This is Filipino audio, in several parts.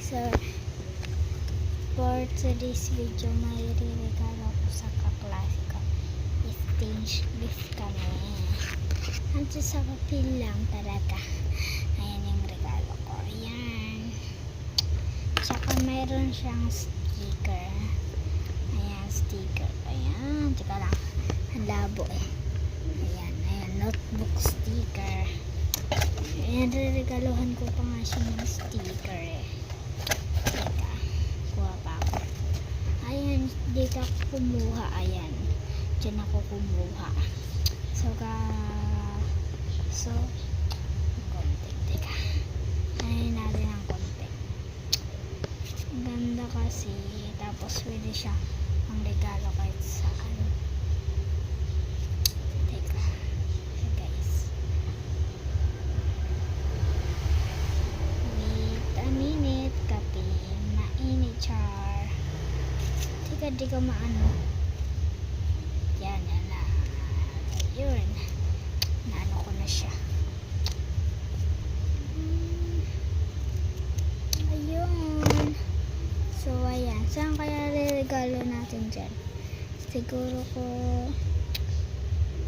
So, for today's video, may regalo ko sa kaklase ko. Stage lift kami. Anto sa papel lang talaga. Ayan yung regalo ko. Ayan. Tsaka mayroon siyang sticker. Ayan, sticker. Ayan. Tsaka lang. Ang labo eh. Ayan. Ayan. Notebook sticker. Ayan. Regaluhan ko pa nga siya ng sticker eh. Teka. Kuha pa ako. Ayan. Dito ako kumuha. Ayan. Diyan ako kumuha. So, konti. Teka. Ayan natin ang konti. Ang ganda kasi. Tapos pwede siya ang regalo kahit saan. Teka. Okay, guys. Wait a minute. Kape. Mainit, char. Teka, di ko maano. Yan na. Yun. Naano ko na siya. Ayun. So, ayan. Saan kaya regalo natin dyan? Siguro ko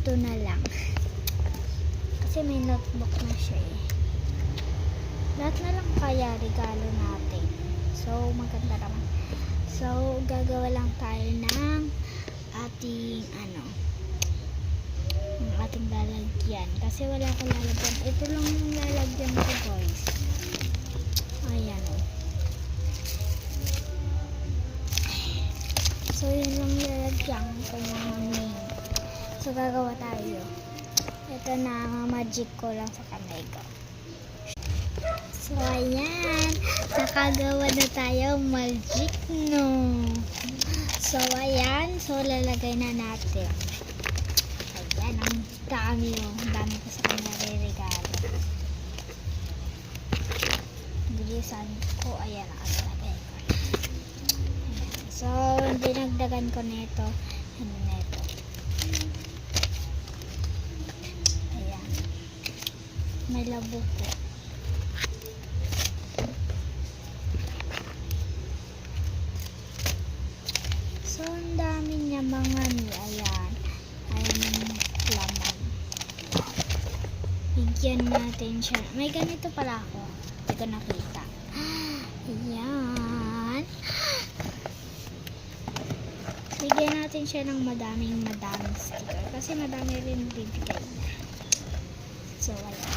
ito na lang. Kasi may notebook na siya eh. Lahat na lang kaya regalo natin. So, maganda naman. So, gagawa lang tayo ng ating ating lalagyan kasi wala akong lalagyan. Ito lang yung lalagyan ko, guys. Ayan o. So yun lang lalagyan ko ng name. So gagawa tayo. Ito na, magic ko lang sa kamay ko. So ayan, nakagawa na tayo magic no. So ayan, so lalagay na natin. Ayan, ang dami ang dami ko sa kanya regalo. Bilisan ko, ayan, nakalagay ko. Ayan. So, dinagdagan ko nito. Nito. Ayan. May labo po. So, ang dami niya mga ayan. Ayan yung laman. Bigyan natin siya. May ganito pala ako. Hindi ko nakita. Ayan. Bigyan natin siya ng madaming sticker. Kasi madami rin bibigay niya. So, ayan.